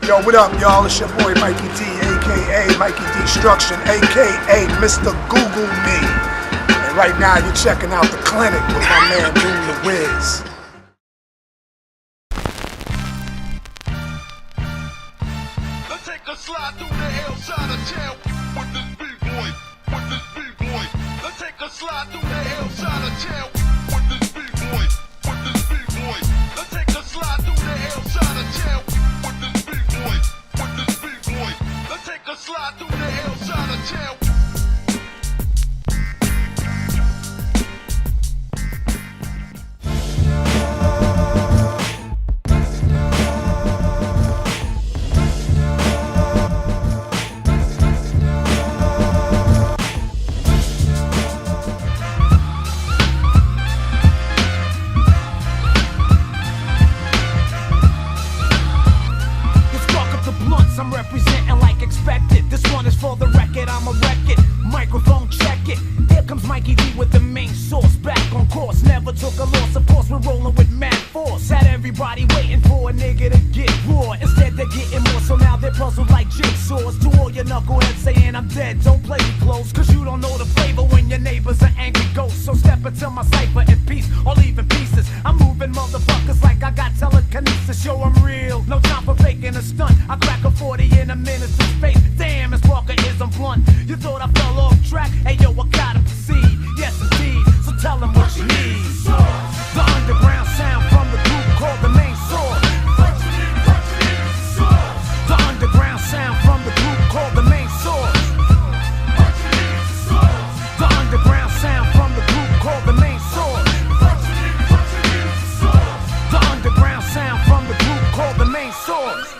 Yo, what up, y'all? It's your boy Mikey D, aka Mikey Destruction, aka Mr. Google Me. And right now you're checking out the clinic with my man DOOMDAWIZ. Let's take a slide through the hell side of town with this B-boy, with this B-boy. Let's take a slide through the hell side of town with this B-boy, with this B-boy. Let's take a slide through the hell side of town with this B-boy, with this B-boy. Let's take a slide through the hell side of town. I'm representing like expected. This one is for the record, I'ma wreck it. Microphone check it. Here comes Mikey D with the main source. Back on course, never took a loss. Of course, we're rolling with mad force. Had everybody waiting for a nigga to get raw. Instead, they're getting more, so now they're puzzled like jigsaws. To all your knuckleheads saying I'm dead, don't play me close. Cause you don't know the flavor when your neighbor's an angry ghost. So step into my cipher in peace, or leave in pieces. I'm moving motherfuckers like I got telekinesis. Show I'm real, no time for faking a stunt. I crack a 40 in a minute's space. Damn, as Walker is, I'm blunt. You thought I fell off track? Hey yo, I gotta proceed. Yes indeed, so tell them what you need. The underground sound from the group called the main source. The underground sound from the group called the main source. The underground sound from the group called the main source. The underground sound from the group called the main source.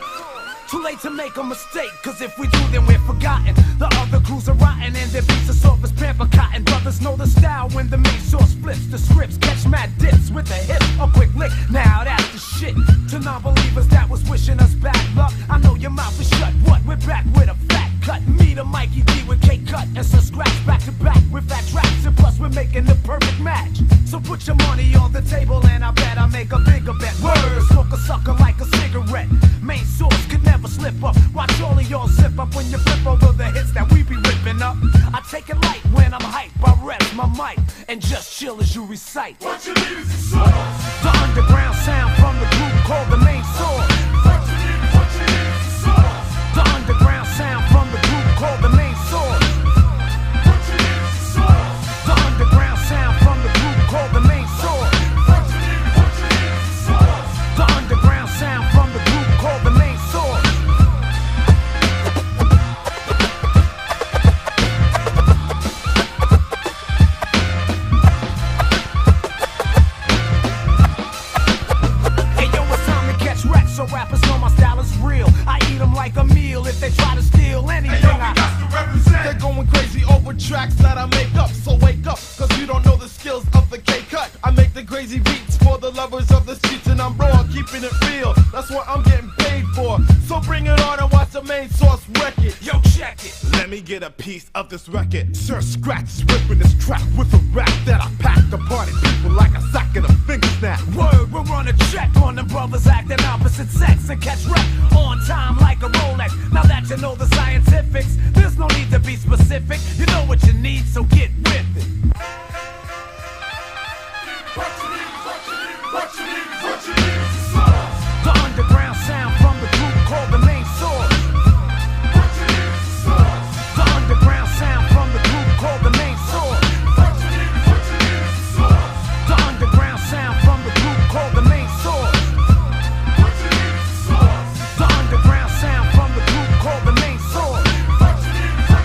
Too late to make a mistake, cause if we do then we're forgotten. The other crews are rotten and their beats are soft as pamper cotton. Brothers know the style when the main source flips the scripts. Catch mad dips with a hip, a quick lick. Now that's the shit. To non-believers that was wishing us bad luck, I know your mouth is shut. What? We're back with a fat cut. Me to Mikey D with K-Cut and some scratch back to back with fat tracks. And plus we're making the perfect match. So put your money on the table and I bet I'll make a bigger bet. Word, smoke a sucker like a cigarette. Main source could never slip up. Watch all of y'all zip up when you flip over the hits that we be ripping up. I take it light when I'm hyped. I rest my mic and just chill as you recite. What you need is a source. The underground sound from the group called the main source. What you need is a source. The underground sound from the group called the main source. What you need is a source. The underground sound from the group called the main source. What you need is a source. The underground sound from the group called the main source. Hey yo, it's time to catch wreck, so rappers know my style is real. I eat them like a meal if they try to steal anything. Hey yo, we got to represent. They're going crazy over tracks that I make up. So wake up, cause you don't know the skills of the K-Cut. I make the crazy beats for the lovers of the streets, and I'm raw, keeping it real. That's what I'm getting paid for. So bring it on and watch the main source wreck it. Yo, check it. Let me get a piece of this record. Sir Scratch is ripping this track with a rap that I packed the party people like a sack and a finger snap. Word, we'll run a check on them brothers acting opposite sex and catch wreck on time like a Rolex. Now that you know the scientifics, there's no need to be specific. You know what you need, so get with it. What you need is a source. The underground sound from the group called the main source. What you need is a source. The underground sound from the group called the main source. What you need is a source. The underground sound from the group called the main source. What you need is a source. The underground sound from the group called the main source. What you need is a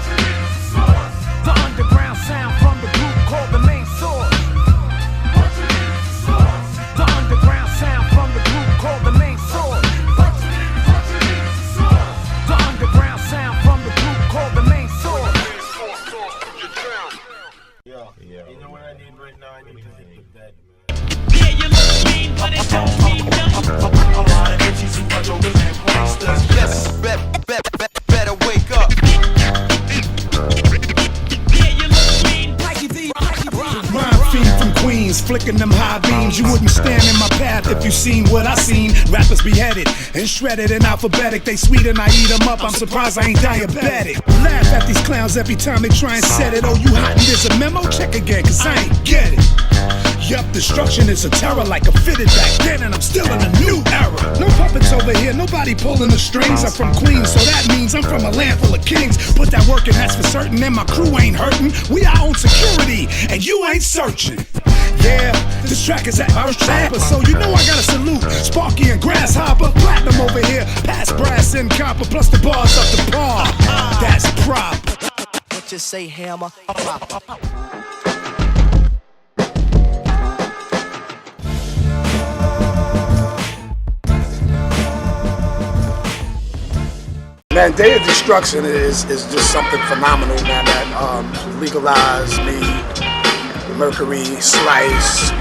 source. Rappers beheaded and shredded in alphabetic. They sweet and I eat them up. I'm surprised I ain't diabetic. Laugh at these clowns every time they try and set it. Oh, you hot and there's a memo? Check again, cause I ain't get it. Yup, destruction is a terror like a fitted back then, and I'm still in a new era. No puppets over here, nobody pulling the strings. I'm from Queens, so that means I'm from a land full of kings. Put that work in, that's for certain, and my crew ain't hurting. We our own security, and you ain't searching. Yeah, this track is at our chamber, so you know I gotta salute Sparky and Grasshopper. Platinum over here, past brass and copper, plus the bars up the par. That's proper. What you say, Hammer? Man, Day of Destruction is just something phenomenal, man, that legalized me, Mercury, Slice,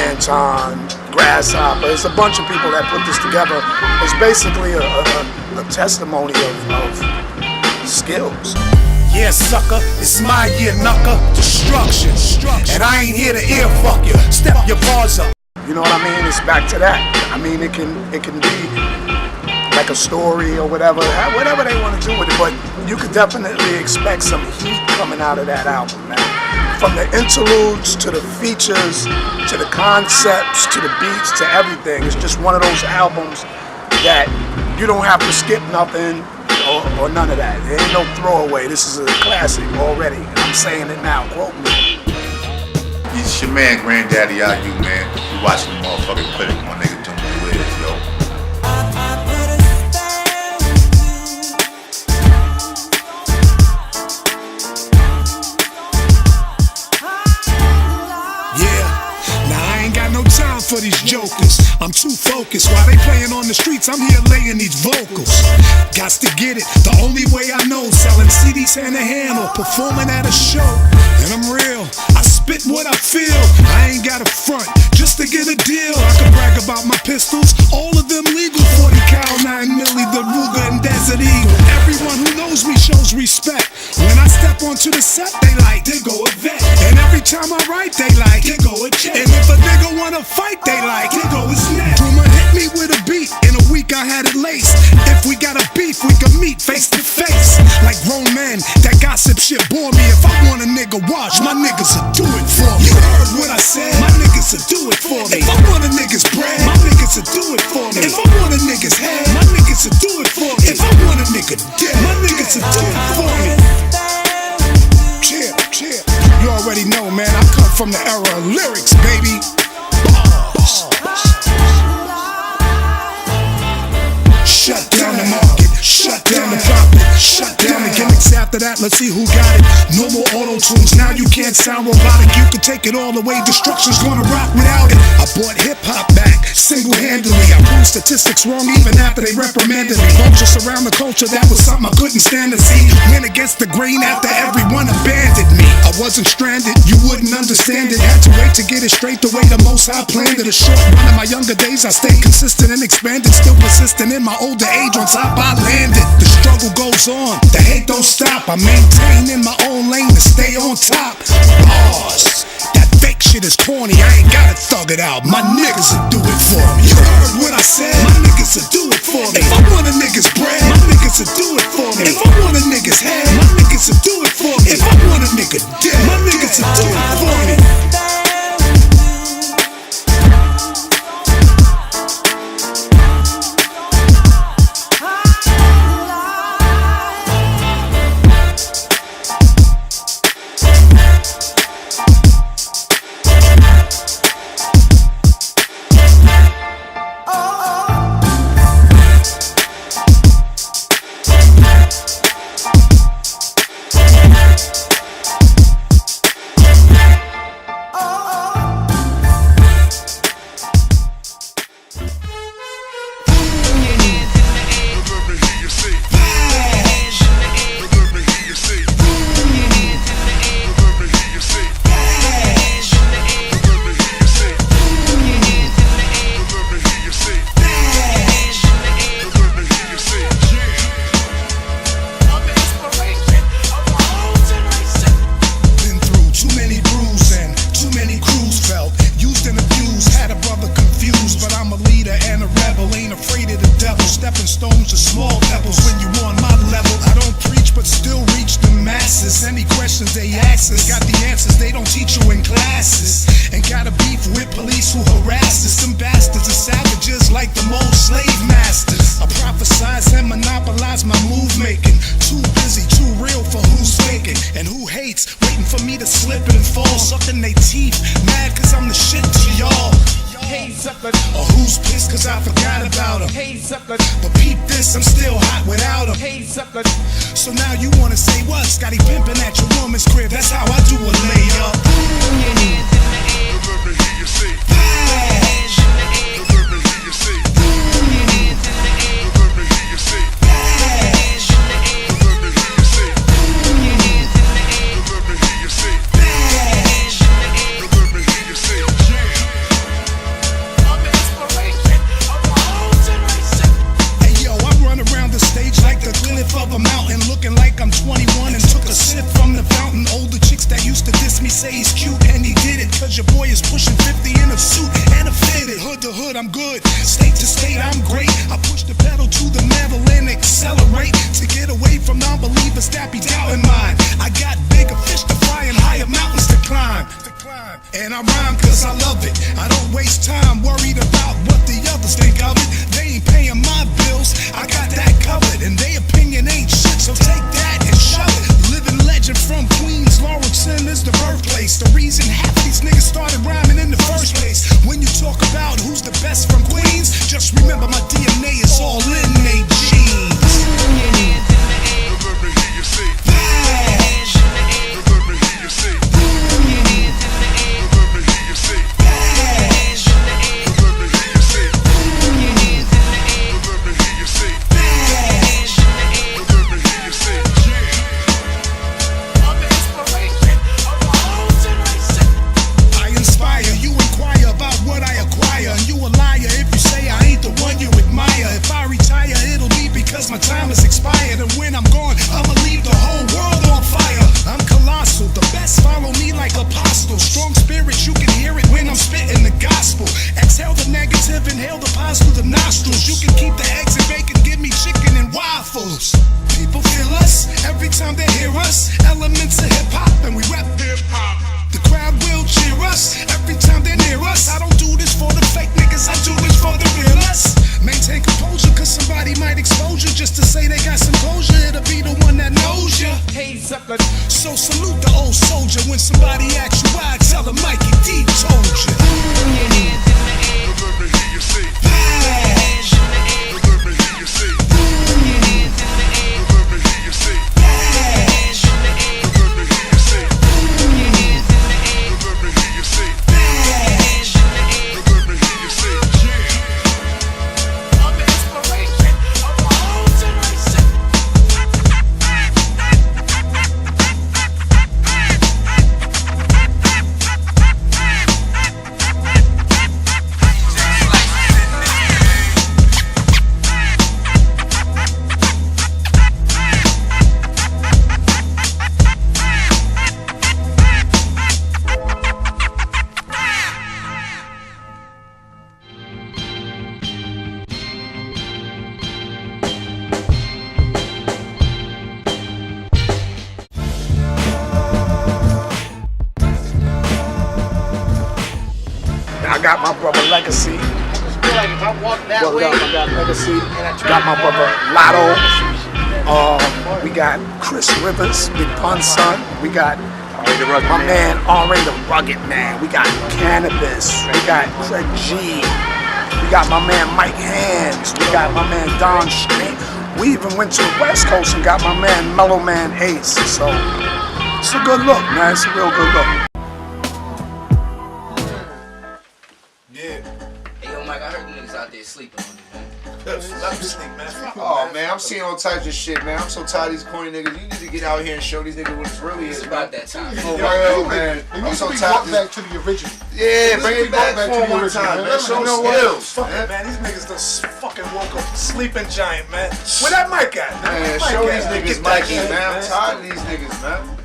Anton, Grasshopper. It's a bunch of people that put this together. It's basically a testimony of skills. Yeah, sucker, it's my year, knucker. Destruction. And I ain't here to ear fuck you. Step your bars up. You know what I mean? It's back to that. I mean, it can be like a story or whatever they want to do with it, but you could definitely expect some heat coming out of that album, man. From the interludes to the features to the concepts to the beats to everything. It's just one of those albums that you don't have to skip nothing or none of that. There ain't no throwaway. This is a classic already. I'm saying it now. Quote me. It's your man, Granddaddy IU, man. You watching the motherfucking clinic, my nigga DOOMDAWIZ, yo. For these jokers, I'm too focused. While they playing on the streets, I'm here laying these vocals. Gots to get it, the only way I know. Selling CDs hand to hand or performing at a show. And I'm real, I spit what I feel. I ain't got a front, just to get a deal. I can brag about my pistols, all of them legal. 40 cal, 9 milli, the Ruger and Desert Eagle. Everyone who knows me shows respect. When I step onto the set, they like, there go a vet. And every time I write, they like, there go a jet. And if a nigga wanna fight, they like, here go his neck. Duma hit me with a beat, in a week I had it laced. If we got a beef, we can meet face to face. Like grown men, that gossip shit bore me. If I want a nigga watch, my niggas will do it for me. You heard what I said, my niggas will do it for me. If I want a nigga's bread, my niggas will do it for me. If I want a nigga's head, my niggas will do it for me. If I want a nigga dead, my niggas will do it for me. Chill. You already know, man, I come from the era of lyrics, baby. Shut down the market, shut down the profit, shut down the gimmicks. After that, let's see who got it. No more auto-tunes, now you can't sound robotic. You can take it all away, destruction's gonna rock without it. I brought hip-hop back, single-handedly. I proved statistics wrong even after they reprimanded me. Vultures around the culture, that was something I couldn't stand to see. Went against the grain after everyone abandoned me. I wasn't stranded, you wouldn't understand it. Had to wait to get it straight the way the most I planned it. A short run of my younger days, I stayed consistent and expanded. Still persistent in my older age, on top I landed. The struggle goes on, the hate don't stop. I maintain in my own lane to stay on top. Bars, that fake shit is corny, I ain't gotta thug it out. My niggas will do it for me. You heard what I said, my niggas will do it for me. If I want a nigga's bread, my niggas will do it for me. If I want a nigga's head, my niggas will do it for me. If I want a nigga dead, my niggas will do it for me. stones or small pebbles when you on my level. I don't preach but still reach the masses. Any questions they ask us, got the answers they don't teach you in classes. And got a beef with police who harass us. Them bastards are savages like the most slave masters. I prophesize and monopolize my move making. Too busy, too real for who's faking. And who hates, waiting for me to slip and fall. Sucking they teeth, mad cause I'm the shit to y'all. Hey, sucker. Or who's pissed cause I forgot about him. Hey, sucker. But peep this, I'm still hot without him. Hey, sucker. So now you wanna say what? Scotty pimpin' at your woman's crib. That's how I do a layup. Your hands in the air. Let me hear you say. Bash. Let me hear you say. Your hands in the air. Let me hear you say. Bash. Let me hear you say. Your hands in the air. Let me hear you say. Bash. Let me hear you say. I'm the inspiration of a whole generation. Hey yo, I run around the stage like the cliff of a mountain, looking like I'm 21 and took a sip from the fountain. Older chicks that used to diss me say he's cute, and he did it cause your boy is pushing 50 in a suit and a fitted. Hood to hood, I'm good. State to state, I'm great. I push the pedal to the metal and accelerate to get away from non-believers that be doubting mine. I got bigger fish to fry and higher mountains to climb. And I rhyme cause I love it. I don't waste time worried about what the others think of it. They ain't paying my bills, I got that covered. And they opinion ain't shit, so take that and shove it. Living legend from Queens, Lawrenson is the birthplace. The reason half these niggas started rhyming in the first place. When you talk about who's the best from Queens, just remember my DNA is all in they jeans. Your hands in the air. Let me hear you say. Bash. Let me hear you say. Your hands in the air. Let me hear you say. Bash. Let me hear you say. Your hands in the air. Let me hear you say. Bash. Let me hear you say. I'm the inspiration of a whole generation. I inspire, you inquire about what I acquire. And you a liar if you say I ain't the one you admire. If I retire, it'll be because my time is expired. And when I'm gone, I'ma leave the whole world on fire. I'm colossal, the best follow me like apostles. Strong spirits, you can hear it when I'm spitting the gospel. Exhale the negative, inhale the positive, the nostrils. You can keep the eggs and bacon, give me chicken and waffles. People feel us every time they hear us. Elements of hip hop and we rap hip hop. The crowd will cheer us every time they're near us. I don't do this for the fake niggas, I do this for the real us. Maintain composure cause somebody might expose you just to say they got some closure. It'll be the one that knows you. Hey, sucker. So salute the old soldier. When somebody asks you why, tell them Mikey D told you. Your hands in the air. Let me hear you say. Bash. Let me hear you say. Your hands in the air. Let me hear you say. Bash. Let me hear you say. Your hands in the air. Let me hear you say. Bash. Let me hear you say. I'm the inspiration of a whole generation. I got my brother Legacy. Like if I walk that What way, up? I got Legacy. and I turn Got my brother Lotto. We got Chris Rivers, Big Pun Son. We got my man Henri the Rugged Man. We got Cannabis. We got Craig G. We got my man Mike Hands. We got my man Don Street. We even went to the West Coast and got my man Mellow Man Ace. So it's a good look, man. It's a real good look. Yeah. Hey, yo, Mike, I heard the niggas out there sleeping on you, man. Let me sleep, man. Oh man, I'm seeing all types of shit, man. I'm so tired of these corny niggas. You need to get out here and show these niggas what it's really It's is, about man. that time. For real, man. I'm so tired of back to the original. Yeah, bring it back back for to the one original, time, man. man. Show You know what? skills, Fuck it, man. man. These niggas just fucking woke up sleeping giant, man. Where that mic at? Man, Mic show at? these niggas Get that Mikey, shit, man. I'm tired of these niggas, man.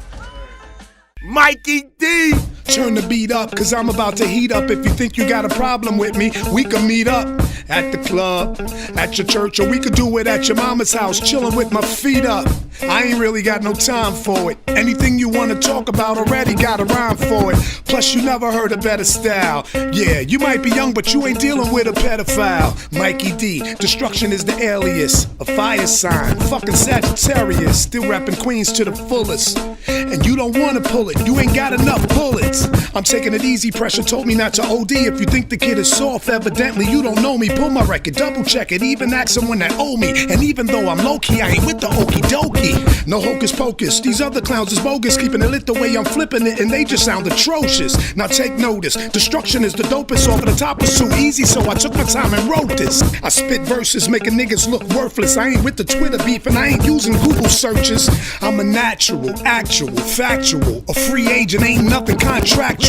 Mikey D. Turn the beat up, cause I'm about to heat up. If you think you got a problem with me, we can meet up. at the club, at your church, or we could do it at your mama's house, chilling with my feet up. I ain't really got no time for it. Anything you wanna talk about already got a rhyme for it. Plus you never heard a better style. Yeah, you might be young, but you ain't dealing with a pedophile. Mikey D, destruction is the alias. A fire sign, fucking Sagittarius. Still rapping Queens to the fullest. And you don't wanna pull it, you ain't got enough bullets. I'm taking it easy, pressure told me not to OD. If you think the kid is soft, evidently you don't know me. Pull my record, double check it, even ask someone that owe me. And even though I'm low-key, I ain't with the okie dokie. No hocus pocus, these other clowns is bogus, keeping it lit the way I'm flipping it, and they just sound atrocious. Now take notice, destruction is the dopest, off of the top was too easy, so I took my time and wrote this. I spit verses, making niggas look worthless. I ain't with the Twitter beef, and I ain't using Google searches. I'm a natural, actual, factual, a free agent, ain't nothing contractual.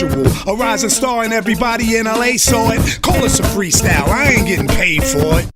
A rising star and everybody in LA saw it. Call us a freestyle, I ain't getting paid for it.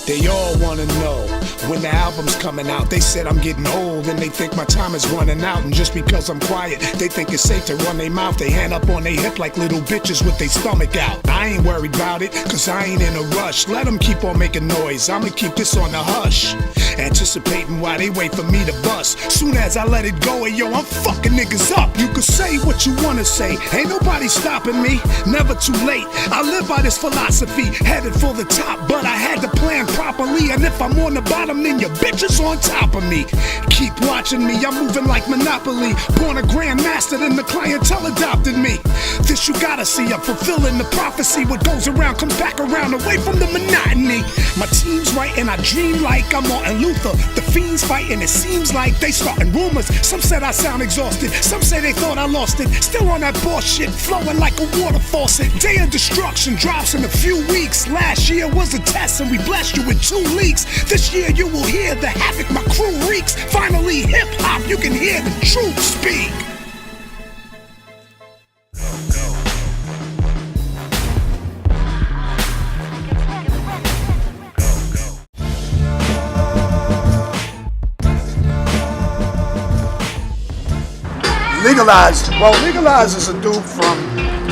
They all wanna know when the album's coming out. They said I'm getting old and they think my time is running out. And just because I'm quiet, they think it's safe to run their mouth. They hand up on their hip like little bitches with their stomach out. I ain't worried about it, cause I ain't in a rush. Let them keep on making noise, I'ma keep this on the hush. Anticipating while they wait for me to bust. Soon as I let it go, yo, I'm fucking niggas up. You can say what you wanna say, ain't nobody stopping me. Never too late, I live by this philosophy. Headed for the top, but I had to plan properly. And if I'm on the bottom, then your bitch is on top of me. Keep watching me, I'm moving like Monopoly. Born a grandmaster, then the clientele adopted me. This you gotta see, I'm fulfilling the prophecy. What goes around comes back around, away from the monotony. My team's right and I dream like I'm Martin Luther. The fiends fighting, it seems like they starting rumors. Some said I sound exhausted, some say they thought I lost it. Still on that bullshit, flowing like a water faucet. Day of destruction drops in a few weeks. Last year was a test and we blessed you with 2 leaks. This year you will hear the havoc my crew wreaks. Finally hip hop, you can hear the truth speak. Legalized. Well, Legalized is a dude from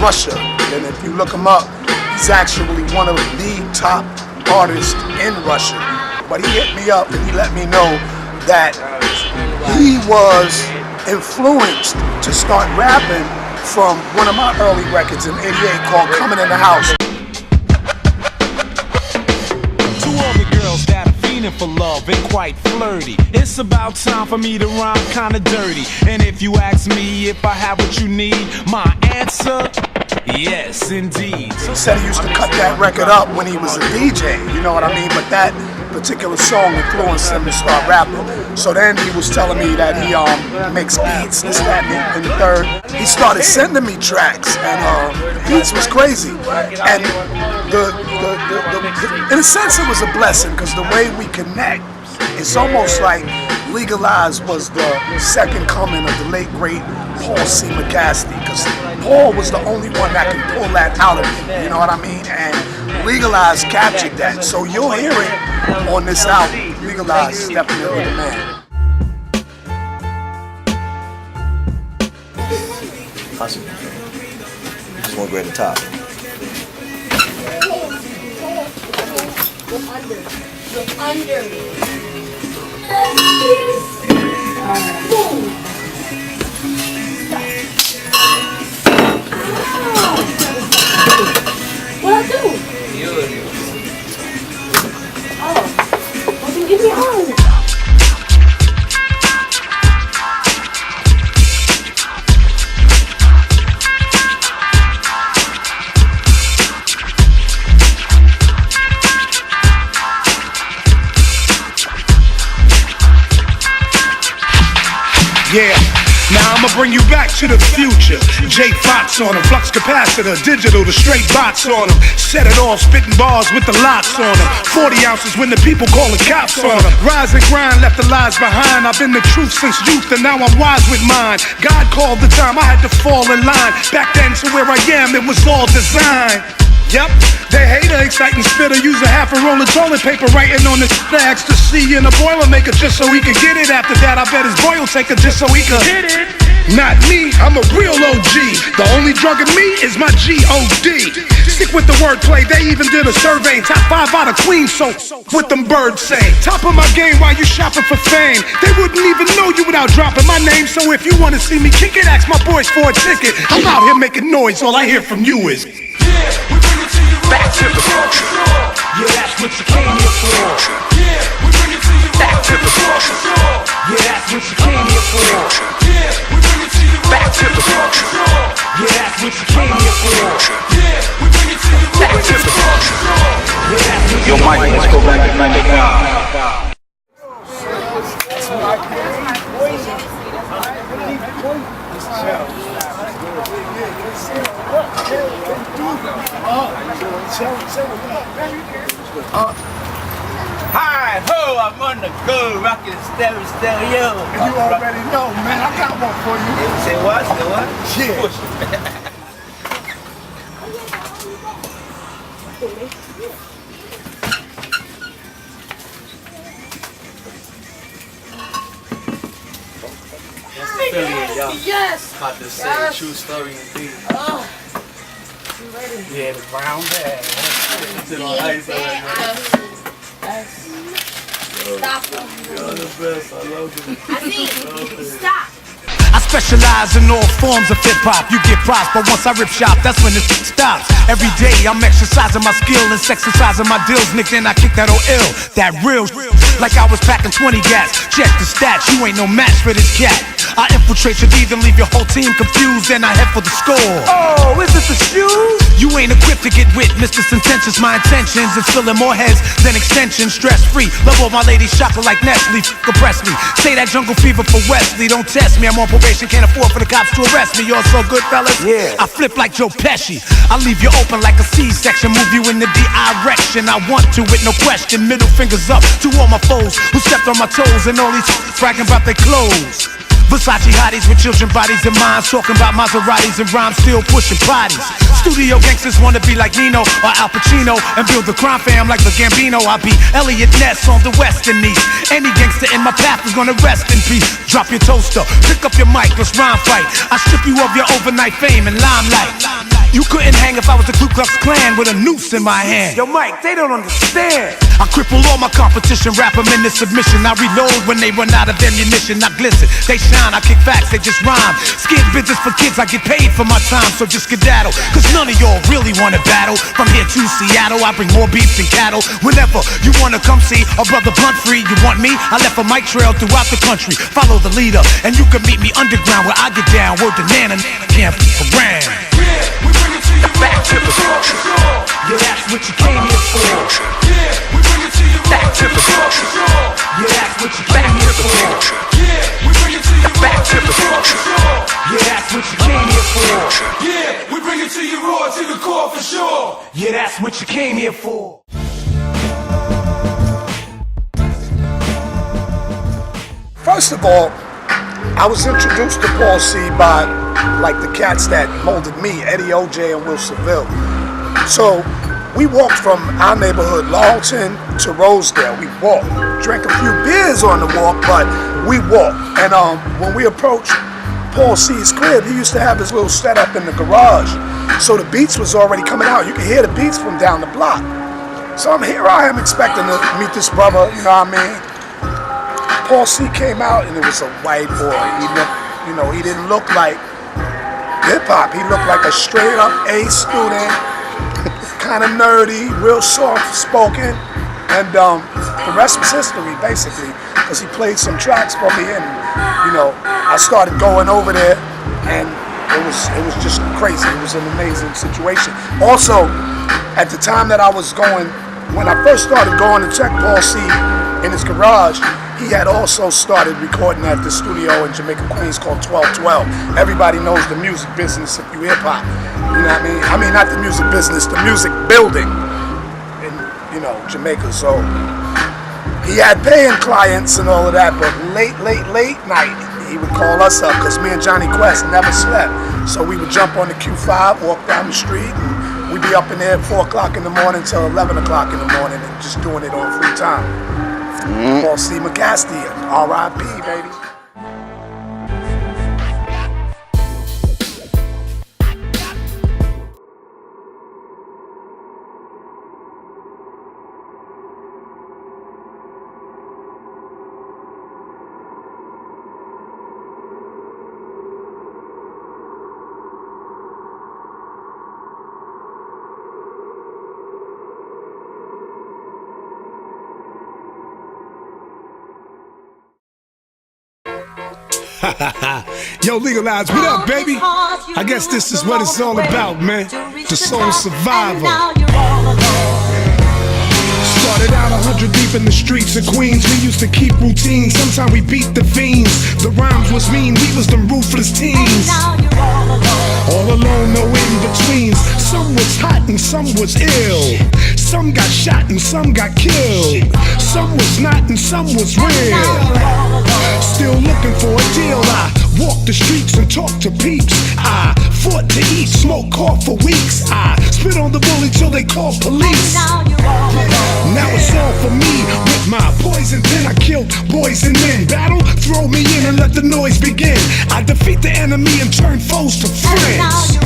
Russia, and if you look him up, he's actually one of the top artists in Russia. But he hit me up and he let me know that he was influenced to start rapping from one of my early records in '88 called Coming in the House. To all the girls that are fiending for love and quite flirty, it's about time for me to rhyme kinda dirty. And if you ask me if I have what you need, my answer, yes indeed. He said he used to cut that record up when he was a DJ, you know what I mean? But that particular song influenced him to start rapping. So then he was telling me that he makes beats, this, that, and the third. He started sending me tracks, and beats was crazy. And in a sense, it was a blessing, because the way we connect, it's almost like Legalized was the second coming of the late great Paul C. McCasty, because Paul was the only one that could pull that out of me, you know what I mean? And Legalized captured that, so you'll hear it on this album. Legalized is definitely the man. Possibly. Just want to go at the top. Look under. Boom. What I do? Oh, well then give me all. Yeah, now I'ma bring you back to the future. J Fox on 'em, flux capacitor, digital, the straight box on 'em. Set it off, spitting bars with the locks on 'em. 40 ounces when the people call the cops on 'em. Rise and grind, left the lies behind. I've been the truth since youth and now I'm wise with mine. God called the time, I had to fall in line. Back then to where I am, it was all designed. Yep, they hate her, exciting spitter. Use a half a roll of toilet paper, writing on the ecstasy in a boilermaker just so he could get it. After that, I bet his boy will take her just so he could hit it. Not me, I'm a real OG. The only drug in me is my G-O-D. Stick with the wordplay, they even did a survey. Top 5 out of Queens, so what them birds say. Top of my game while you shopping for fame. They wouldn't even know you without dropping my name. So if you wanna see me kick it, ask my boys for a ticket. I'm out here making noise, all I hear from you is back to the future. Yeah, that's what you came here for. Yeah, we bring it to you. Back to the future. Yeah, that's what you came here for. Yeah, we bring it to you. Back to the future. Yeah, that's what you came here for. Yeah, we bring it to you. Back to the future. Yeah, that's what Yo, Mike, let's go back to 95. Hi, ho, I'm on the go, rocking stereo. You already know, man. I got one for you. Say what? Say what? Yeah. Yes. About to say a true story indeed. Oh. You ready? Yeah, the brown bag. It's in on ice already. Stop. You're the best. I love you. I see. Stop. I specialize in all forms of hip-hop. You get props, but once I rip shop, that's when it stops. Every day I'm exercising my skill and sexercising my deals. Nigga, and I kick that old ill, that real like I was packing 20 gas. Check the stats, you ain't no match for this cat. I infiltrate your deed and leave your whole team confused, and I head for the score. Oh, is it the shoes? You ain't equipped to get with Mr. Sententious. My intentions is filling more heads than extensions. Stress-free, love all my ladies, chocolate like Nestle. Compress me, say that jungle fever for Wesley. Don't test me, I'm on probation, can't afford for the cops to arrest me. You're so good, fellas. Yeah. I flip like Joe Pesci. I leave you open like a C-section. Move you in the direction I want to, with no question. Middle fingers up to all my foes who stepped on my toes, and all these bragging about their clothes. Versace hotties with children bodies and minds, talking about Maseratis and rhymes, still pushing bodies. Studio gangsters wanna be like Nino or Al Pacino and build the crime fam like the Gambino. I be Elliot Ness on the western east. Any gangster in my path is gonna rest in peace. Drop your toaster, pick up your mic, let's rhyme fight. I strip you of your overnight fame and limelight. You couldn't hang if I was the Ku Klux Klan with a noose in my hand. Yo, Mike, they don't understand. I cripple all my competition, wrap them in this submission. I reload when they run out of ammunition. I glisten, they shine, I kick facts, they just rhyme. Skid business for kids, I get paid for my time, so just skedaddle. Cause none of y'all really wanna battle. From here to Seattle, I bring more beef than cattle. Whenever you wanna come see a brother blunt free, you want me? I left a mic trail throughout the country. Follow the leader, and you can meet me underground where I get down. Word to Nana, can't f around. We bring it to you. Back to the future. Yeah, that's what you came here for. Yeah, we bring it to you. Back to the future. Yeah, that's what you came here for. Yeah, we bring it to you. Back to the future. Yeah, that's what you came here for. Yeah, we bring it to you raw to the core for sure. Yeah, that's what you came here for. First of all, I was introduced to Paul C by like the cats that molded me, Eddie OJ and Will Seville. So we walked from our neighborhood, Lawton, to Rosedale. We walked, drank a few beers on the walk, but we walked. And when we approached Paul C's crib, he used to have his little setup in the garage. So the beats was already coming out. You could hear the beats from down the block. So here I am expecting to meet this brother, you know what I mean? Paul C came out and it was a white boy. He looked, you know, he didn't look like hip-hop. He looked like a straight-up A student, kind of nerdy, real soft-spoken, and the rest was history, basically, because he played some tracks for me, and, you know, I started going over there, and it was just crazy. It was an amazing situation. Also, at the time that I was going, when I first started going to check Paul C in his garage, he had also started recording at the studio in Jamaica, Queens called 1212. Everybody knows the music business if you hip-hop. You know what I mean? I mean, not the music business, the music building in, you know, Jamaica. So he had paying clients and all of that, but late night, he would call us up because me and Johnny Quest never slept. So we would jump on the Q5, walk down the street, and We be up in there at 4 o'clock in the morning till 11 o'clock in the morning and just doing it on free time. Paul C. McCasty, R.I.P. baby. Yo, Legalize, what up, baby? I guess this is what it's all about, man. The soul survivor. Started out 100 deep in the streets of Queens. We used to keep routine. Sometimes we beat the fiends. The rhymes was mean. We was them ruthless teens. All alone, no in-betweens. Some was hot and some was ill. Some got shot and some got killed. Some was not and some was real. Still looking for a deal. I walk the streets and talk to peeps. I fought to eat, smoke, cough for weeks. I spit on the bully till they call police. Now it's all for me. With my poison pen I killed boys and men. Battle, throw me in and let the noise begin. I defeat the enemy and turn foes to friends.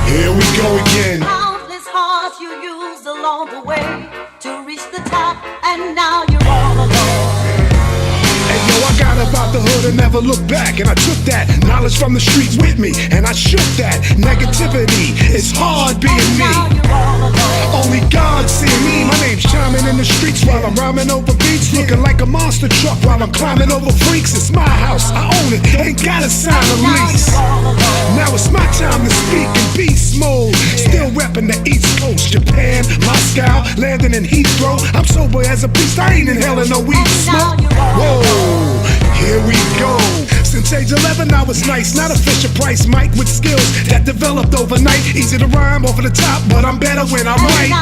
Here we go again. Countless hearts you used along the way to reach the top, and now you're all alone. Yo, I got about the hood and never looked back. And I took that knowledge from the streets with me, and I shook that negativity. It's hard being me. Only God see me. My name's chiming in the streets while I'm rhyming over beats, looking like a monster truck while I'm climbing over freaks. It's my house, I own it, ain't gotta sign a lease. Now it's my time to speak in beast mode. Still repping the East Coast, Japan, Moscow, landing in Heathrow. I'm sober as a beast, I ain't inhaling no weed smoke. Whoa, here we go. Since age 11 I was nice, not a Fisher-Price Mike with skills that developed overnight. Easy to rhyme over the top, but I'm better when I write.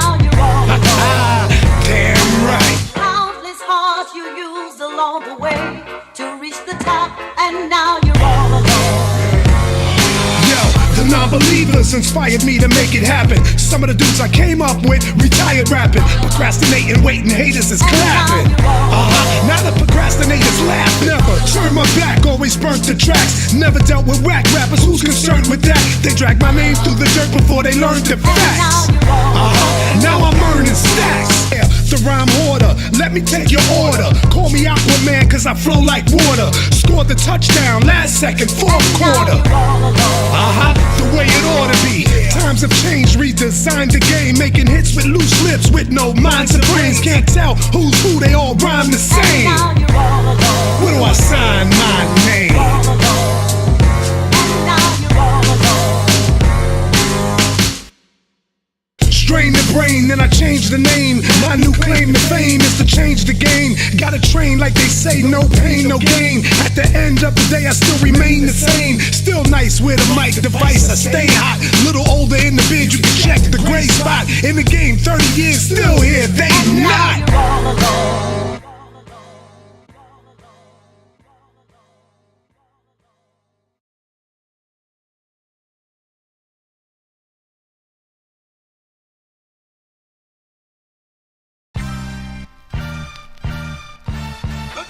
Damn right. Countless hearts you used along the way to reach the top, and now you're all alone. Yo, the non-believers inspired me to make it happen. Some of the dudes I came up with retired rapping. Procrastinating, waiting, haters is clapping. Now the procrastinators laugh. Never turn my back, always burnt the tracks. Never dealt with whack rappers, who's concerned with that? They drag my name through the dirt before they learned the facts. Now I'm earning stacks. Yeah, the rhyme hoarder, let me take your order. Call me Aquaman cause I flow like water. Scored the touchdown last second, fourth quarter. The way it ought to be. Times have changed, redesigned the game, making hits with loose lips with no minds or brains. Can't tell who's who, they all rhyme the same. Where do I sign my name? Strain the brain, then I change the name. My new claim to fame is to change the game. Gotta train like they say, no pain, no gain. At the end of the day, I still remain the same. Still nice with a mic device, I stay hot. Little older in the bid, you can check the gray spot. In the game, 30 years, still here, they not.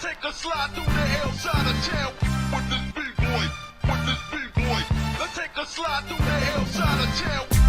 Take a slide through the hillside of town with this B-boy, with this B-boy. Let's take a slide through the hillside of town.